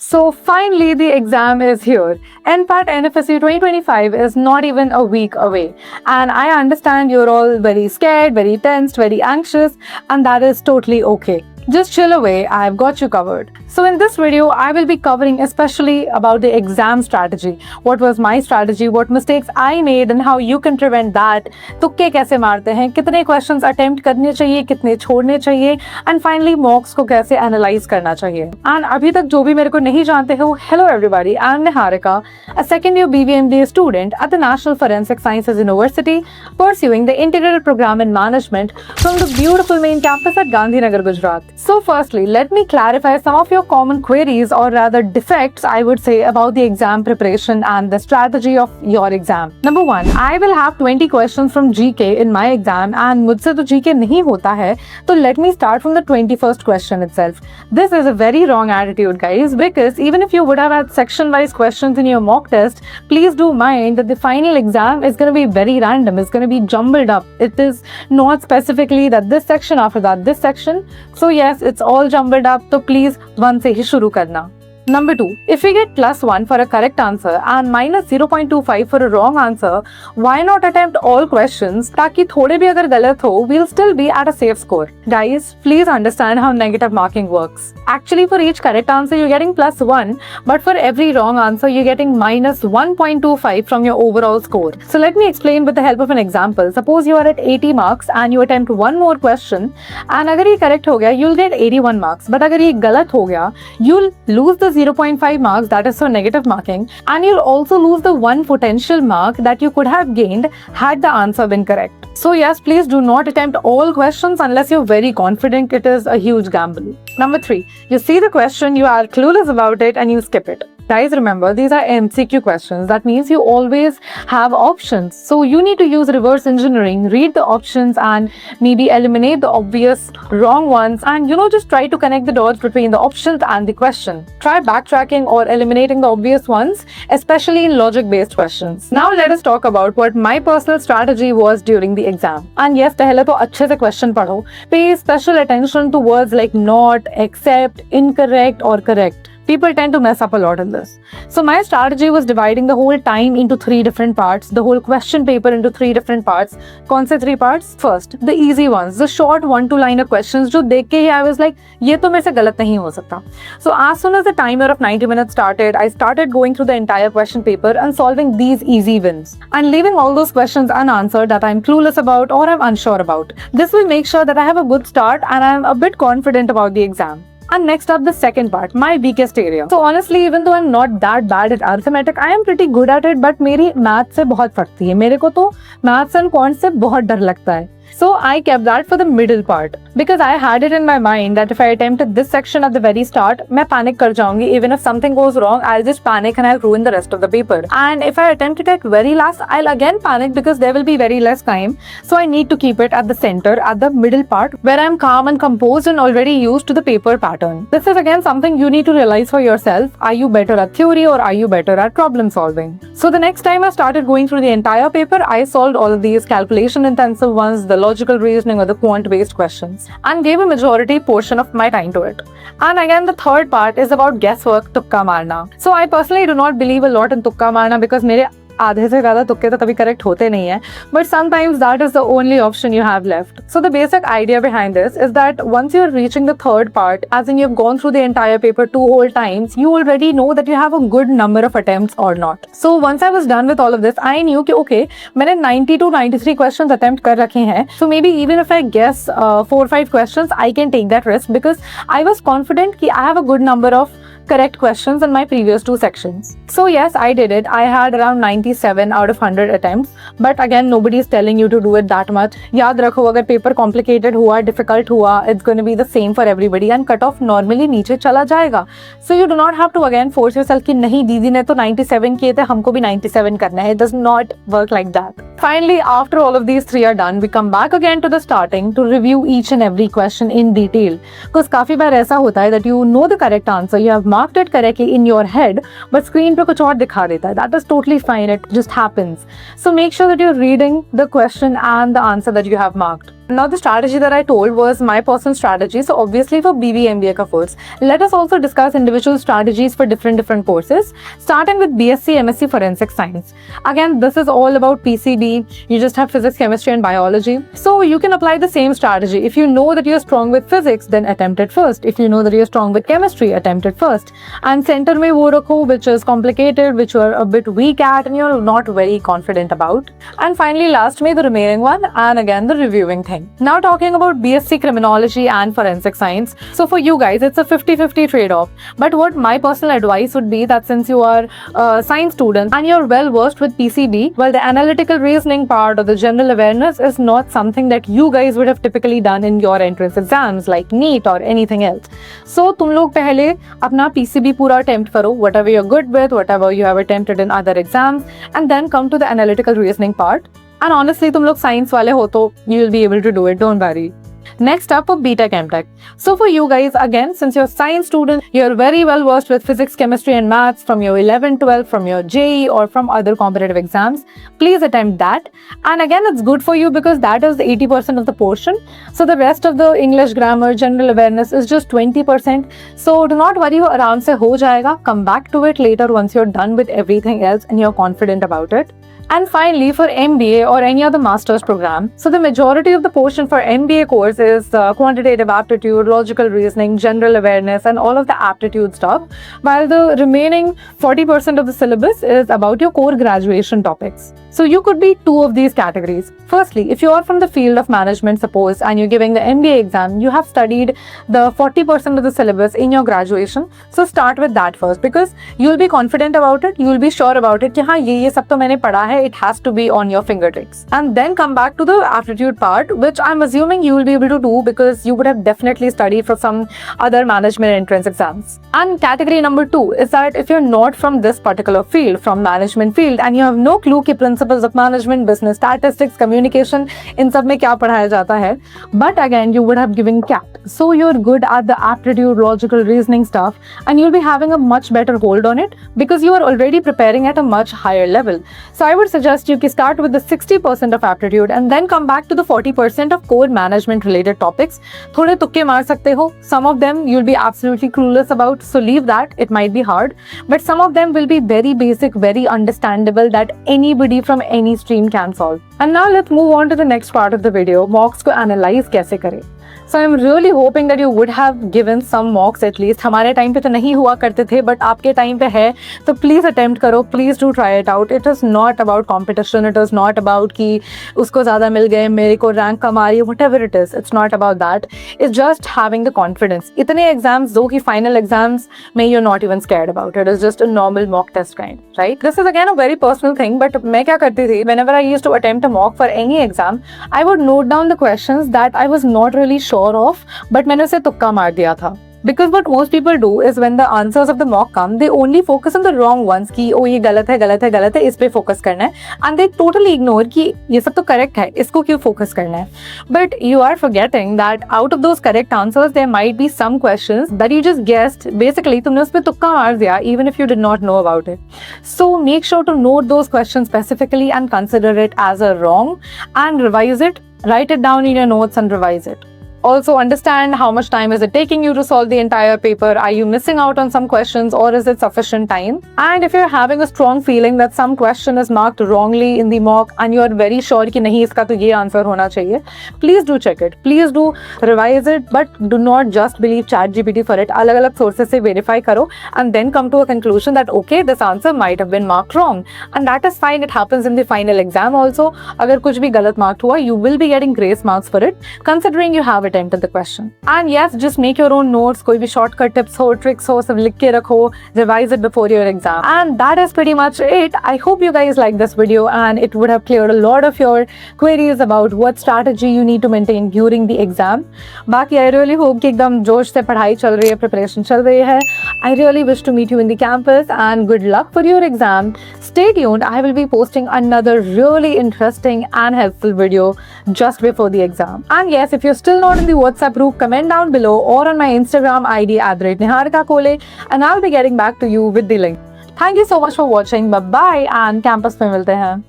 So finally, the exam is here. NPAT NFSU 2025 is not even a week away. And I understand you're all very scared, very tensed, very anxious, and that is totally okay. Just chill away, I've got you covered. So in this video, I will be covering especially about the exam strategy. What was my strategy, what mistakes I made and how you can prevent that. तुक्के कैसे मारते हैं, कितने questions attempt करने चाहिए, कितने छोड़ने चाहिए and finally mocks को कैसे analyze करना चाहिए. And अभी तक जो भी मेरे को नहीं जानते हो, hello everybody, I'm Niharika, a second year BBMBA student at the National Forensic Sciences University pursuing the integrated program in management from the beautiful main campus at Gandhinagar, Gujarat. So firstly, let me clarify some of your common queries or rather defects I would say about the exam preparation and the strategy of your exam. Number one, I will have 20 questions from GK in my exam and मुझसे तो GK नहीं होता है, तो let me start from the 21st question itself. This is a very wrong attitude guys, because even if you would have had section wise questions in your mock test, please do mind that the final exam is going to be very random, it's going to be jumbled up. It is not specifically that this section after that this section. So yes, it's all jumbled up, so please one से ही शुरू करना. Number 2, if we get +1 for a correct answer and -0.25 for a wrong answer, why not attempt all questions ताकि थोड़े भी अगर गलत हो, we'll still be at a safe score. Guys, please understand how negative marking works. Actually, for each correct answer, you're getting +1, but for every wrong answer, you're getting -1.25 from your overall score. So let me explain with the help of an example. Suppose you are at 80 marks and you attempt one more question, and अगर ये correct हो गया, you'll get 81 marks. But अगर ये गलत हो गया, you'll lose the 0.5 marks, that is for negative marking, and you'll also lose the one potential mark that you could have gained had the answer been correct. So yes, please do not attempt all questions unless you're very confident. It is a huge gamble. Number 3, you see the question, you are clueless about it and you skip it. Guys, remember, these are MCQ questions. That means you always have options. So you need to use reverse engineering, read the options and maybe eliminate the obvious wrong ones and just try to connect the dots between the options and the question. Try backtracking or eliminating the obvious ones, especially in logic-based questions. Now let us talk about what my personal strategy was during the exam. And yes, पहले तो अच्छे से question पढ़ो. Pay special attention to words like not, except, incorrect or correct. People tend to mess up a lot in this. So my strategy was dividing the whole time into 3 different parts, the whole question paper into 3 different parts. कौन से 3 parts? First, the easy ones, the short 1-2 liner questions जो देख के ही I was like, ये तो मेरे से गलत नहीं हो सकता. So as soon as the timer of 90 minutes started, I started going through the entire question paper and solving these easy wins and leaving all those questions unanswered that I'm clueless about or I'm unsure about. This will make sure that I have a good start and I'm a bit confident about the exam. And next up, the second part, my weakest area. So honestly, even though I'm not that bad at arithmetic, I am pretty good at it, but मेरी math से बहुत फटती है. मेरे को तो maths and quant से बहुत डर लगता है. So I kept that for the middle part because I had it in my mind that if I attempted this section at the very start, मैं panic कर जाऊंगी. Even if something goes wrong, I'll just panic and I'll ruin the rest of the paper. And if I attempt it at very last, I'll again panic because there will be very less time. So I need to keep it at the center, at the middle part, where I'm calm and composed and already used to the paper pattern. This is again something you need to realize for yourself. Are you better at theory or are you better at problem solving? So the next time I started going through the entire paper, I solved all of these calculation intensive ones, the logical reasoning or the quant based questions, and gave a majority portion of my time to it. And again, the third part is about guesswork, tukka marna. So I personally do not believe a lot in tukka marna because मेरे आधे से ज़्यादा तुक्के तो कभी correct होते नहीं है, but sometimes that is the only option you have left. So the basic idea behind this is that once you are reaching the third part, as in you've gone through the entire paper 2 whole times, you already know that you have a good number of attempts or not. So once I was done with all of this, I knew कि okay, मैंने 90 to 93 questions attempt कर रखे हैं. So maybe even if I guess 4-5 questions, I can take that risk because I was confident कि I have a good number of correct questions in my previous 2 sections. So yes, I did it. I had around 97 out of 100 attempts. But again, nobody is telling you to do it that much. याद रखो, अगर paper complicated हुआ, difficult हुआ, it's going to be the same for everybody and cut off normally नीचे चला जाएगा. So you do not have to again force yourself कि नहीं दीदी ने तो 97 किए थे, हमको भी 97 करना है. It does not work like that. Finally, after all of these 3 are done, we come back again to the starting to review each and every question in detail. Because काफी बार ऐसा होता है that you know the correct answer, you have marked it correctly in your head, but screen पे कुछ और दिखा देता है. That is totally fine. It just happens. So make sure that you're reading the question and the answer that you have marked. Now the strategy that I told was my personal strategy, so obviously for BBMBA ka course. Let us also discuss individual strategies for different courses, starting with BSc MSc Forensic Science. Again, this is all about PCB. You just have physics, chemistry and biology. So you can apply the same strategy. If you know that you're strong with physics, then attempt it first. If you know that you're strong with chemistry, attempt it first. And center mein wo rakho which is complicated, which you're a bit weak at and you're not very confident about. And finally, last mein the remaining one, and again the reviewing thing. Now talking about BSc Criminology and Forensic Science. So for you guys, it's a 50-50 trade-off. But what my personal advice would be that since you are a science student and you're well versed with PCB, well, the analytical reasoning part or the general awareness is not something that you guys would have typically done in your entrance exams like NEET or anything else. So तुम लोग पहले अपना PCB पूरा attempt करो, whatever you're good with, whatever you have attempted in other exams, and then come to the analytical reasoning part. And honestly, तुम लोग science वाले हो तो you will be able to do it, don't worry. Next up for BTech MTech. So for you guys, again, since you're a science student, you're very well versed with physics, chemistry and maths from your 11, 12, from your JEE or from other competitive exams, please attempt that. And again, it's good for you because that is the 80% of the portion. So the rest of the English grammar, general awareness is just 20%. So do not worry, आराम से हो जाएगा. Come back to it later once you're done with everything else and you're confident about it. And finally, for MBA or any other master's program, so the majority of the portion for MBA course is quantitative aptitude, logical reasoning, general awareness, and all of the aptitude stuff, while the remaining 40% of the syllabus is about your core graduation topics. So you could be two of these categories. Firstly, if you are from the field of management, suppose, and you're giving the MBA exam, you have studied the 40% of the syllabus in your graduation. So start with that first because you'll be confident about it. You'll be sure about it कि हाँ ये सब तो मैंने पढ़ा है. It has to be on your fingertips. And then come back to the aptitude part, which I'm assuming you will be able to do because you would have definitely studied for some other management entrance exams. And category number 2 is that if you're not from this particular field, from management field, and you have no clue कि principles of management, business statistics, communication, इन सब में क्या पढ़ाया जाता है, but again you would have given CAT. So you're good at the aptitude, logical reasoning stuff, and you'll be having a much better hold on it because you are already preparing at a much higher level. So I would suggest you can start with the 60% of aptitude and then come back to the 40% of core management related topics. थोड़े तुक्के मार सकते हो. Some of them you'll be absolutely clueless about, so leave that. It might be hard, but some of them will be very basic, very understandable that anybody from any stream can solve. And now let's move on to the next part of the video, mocks को analyze कैसे करें. So I'm really hoping that you would have given some mocks at least. हमारे time पे तो नहीं हुआ करते थे, but आपके टाइम पे है, तो please attempt करो, please do try it out. It is not about competition, it is not about कि उसको ज़्यादा मिल गए, मेरे को rank कम आ रही है, whatever it is. It's not about that. It's just having the confidence. इतने exams दो कि final exams में you're not even scared about it. It's just a normal mock test kind, right? This is again a very personal thing, but मैं क्या करती थी? Whenever I used to attempt a mock for any exam, I would note down the questions that I was not really sure of, but मैंने उसे तुक्का मार दिया था. Because what most people do is when the answers of the mock come, they only focus on the wrong ones कि ओ ये गलत है गलत है गलत है, इस पे फोकस करना है, and they totally ignore कि ये सब तो करेक्ट है, इसको क्यों फोकस करना है. But you are forgetting that out of those correct answers there might be some questions that you just guessed. Basically तुमने उस पे तुक्का मार दिया even if you did not know about it. So make sure to note those questions specifically and consider it as a wrong and revise it. Write it down in your notes and revise it. Also understand how much time is it taking you to solve the entire paper. Are you missing out on some questions or is it sufficient time? And if you're having a strong feeling that some question is marked wrongly in the mock and you are very sure कि नहीं इसका तो ये answer होना चाहिए, please do check it. Please do revise it, but do not just believe ChatGPT for it. अलग-अलग sources से verify करो and then come to a conclusion that okay, this answer might have been marked wrong. And that is fine. It happens in the final exam also. अगर कुछ भी गलत marked हुआ, you will be getting grace marks for it, considering you have attempted the question. And yes, just make your own notes. कोई भी shortcut tips हो, tricks हो, सब लिख के रखो. Revise it before your exam. And that is pretty much it. I hope you guys like this video and it would have cleared a lot of your queries about what strategy you need to maintain during the exam. बाकी I really hope कि एकदम जोश से पढ़ाई चल रही है, preparation चल रही है. I really wish to meet you in the campus and good luck for your exam. Stay tuned. I will be posting another really interesting and helpful video just before the exam. And yes, if you're still not in the WhatsApp group, comment down below or on my Instagram ID @niharika and I'll be getting back to you with the link. Thank you so much for watching. Bye bye and campus में मिलते हैं.